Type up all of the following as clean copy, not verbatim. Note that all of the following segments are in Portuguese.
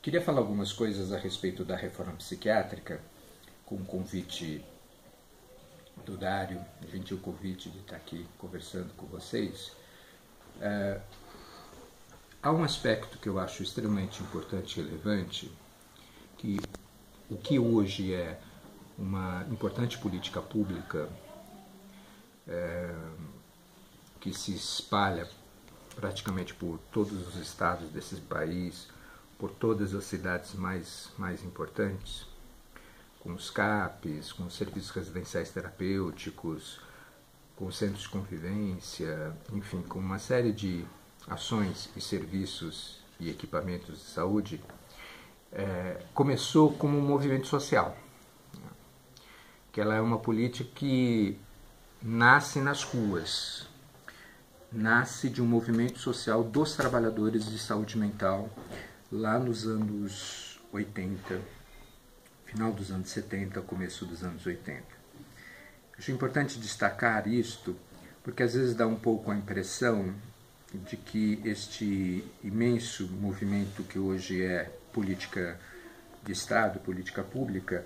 Queria falar algumas coisas a respeito da reforma psiquiátrica, com o convite do Dário, o gentil convite de estar aqui conversando com vocês. Há um aspecto que eu acho extremamente importante e relevante, que o que hoje é uma importante política pública que se espalha praticamente por todos os estados desse país, por todas as cidades mais importantes, com os CAPs, com os serviços residenciais terapêuticos, com os centros de convivência, enfim, com uma série de ações e serviços e equipamentos de saúde, começou como um movimento social, que ela é uma política que nasce nas ruas, nasce de um movimento social dos trabalhadores de saúde mental lá nos anos 80, final dos anos 70, começo dos anos 80. Acho importante destacar isto, porque às vezes dá um pouco a impressão de que este imenso movimento que hoje é política de Estado, política pública,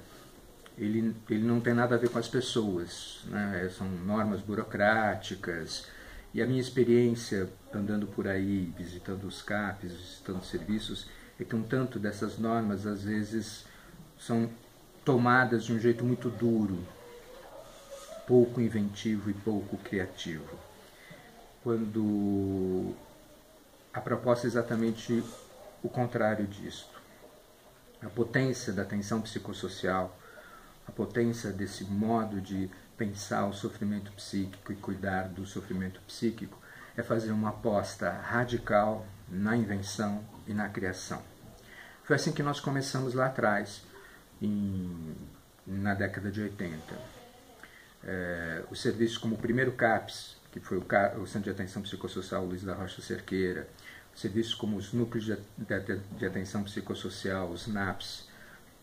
ele não tem nada a ver com as pessoas, né? São normas burocráticas. E a minha experiência andando por aí, visitando os CAPs, visitando os serviços, é que um tanto dessas normas às vezes são tomadas de um jeito muito duro, pouco inventivo e pouco criativo, quando a proposta é exatamente o contrário disto. A potência da atenção psicossocial, a potência desse modo de pensar o sofrimento psíquico e cuidar do sofrimento psíquico é fazer uma aposta radical na invenção e na criação. Foi assim que nós começamos lá atrás, na década de 80. Os serviços como o primeiro CAPS, que foi o Centro de Atenção Psicossocial Luiz da Rocha Cerqueira, serviços como os Núcleos de Atenção Psicossocial, os NAPS,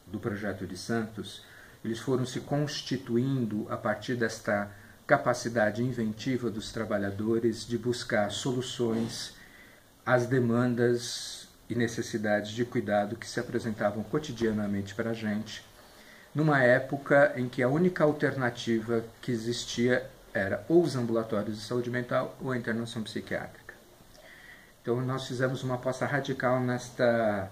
do Projeto de Santos, eles foram se constituindo a partir desta capacidade inventiva dos trabalhadores de buscar soluções às demandas e necessidades de cuidado que se apresentavam cotidianamente para a gente, numa época em que a única alternativa que existia era ou os ambulatórios de saúde mental ou a internação psiquiátrica. Então nós fizemos uma aposta radical nesta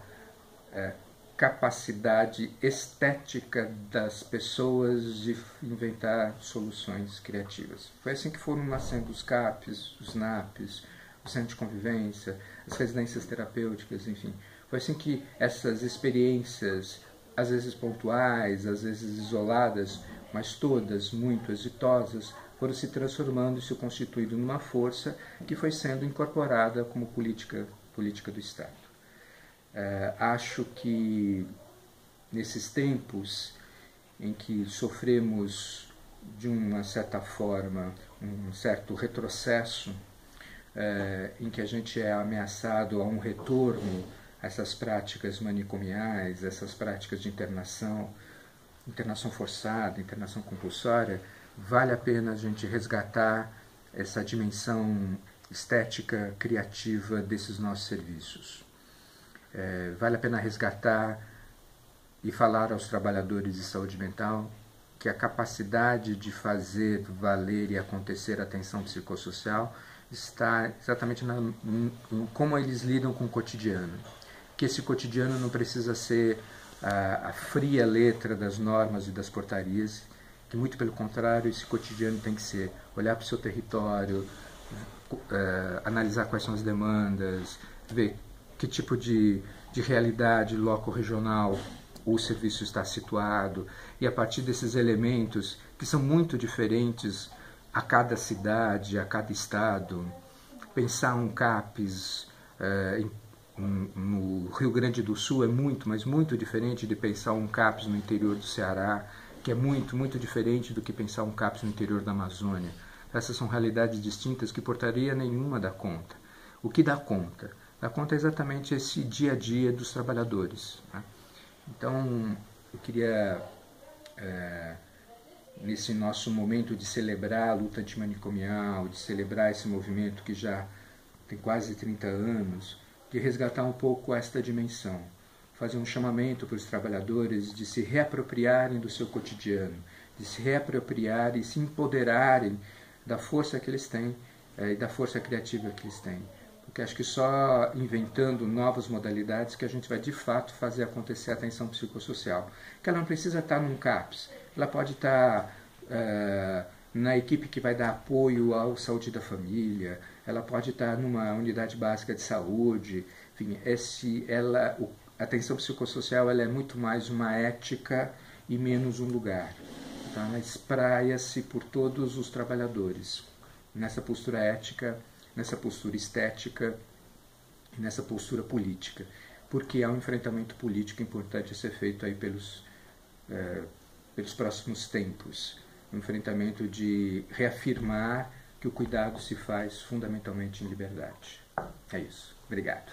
capacidade estética das pessoas de inventar soluções criativas. Foi assim que foram nascendo os CAPs, os NAPs, o Centro de Convivência, as residências terapêuticas, enfim. Foi assim que essas experiências, às vezes pontuais, às vezes isoladas, mas todas muito exitosas, foram se transformando e se constituindo numa força que foi sendo incorporada como política do Estado. Acho que nesses tempos em que sofremos de uma certa forma um certo retrocesso, em que a gente é ameaçado a um retorno a essas práticas manicomiais, essas práticas de internação forçada, internação compulsória, vale a pena a gente resgatar essa dimensão estética, criativa desses nossos serviços. Vale a pena resgatar e falar aos trabalhadores de saúde mental que a capacidade de fazer valer e acontecer a atenção psicossocial está exatamente em como eles lidam com o cotidiano. Que esse cotidiano não precisa ser a fria letra das normas e das portarias, que muito pelo contrário, esse cotidiano tem que ser olhar para o seu território, analisar quais são as demandas, ver que tipo de realidade loco-regional o serviço está situado, e a partir desses elementos que são muito diferentes a cada cidade, a cada estado, pensar um CAPS no Rio Grande do Sul é muito, mas muito diferente de pensar um CAPS no interior do Ceará, que é muito, muito diferente do que pensar um CAPS no interior da Amazônia. Essas são realidades distintas que portaria nenhuma dá conta. O que dá conta? Dá conta exatamente esse dia a dia dos trabalhadores, né? Então, eu queria, nesse nosso momento de celebrar a luta antimanicomial, de celebrar esse movimento que já tem quase 30 anos, de resgatar um pouco esta dimensão. fazer um chamamento para os trabalhadores de se reapropriarem do seu cotidiano, de se reapropriarem e se empoderarem da força que eles têm e da força criativa que eles têm. Porque acho que só inventando novas modalidades que a gente vai de fato fazer acontecer a atenção psicossocial. Que ela não precisa estar num CAPS, ela pode estar na equipe que vai dar apoio à saúde da família, ela pode estar numa unidade básica de saúde, enfim, a atenção psicossocial ela é muito mais uma ética e menos um lugar. Tá? Ela espraia-se por todos os trabalhadores, nessa postura ética, nessa postura estética e nessa postura política, porque há um enfrentamento político importante a ser feito aí pelos próximos tempos, um enfrentamento de reafirmar que o cuidado se faz fundamentalmente em liberdade. É isso. Obrigado.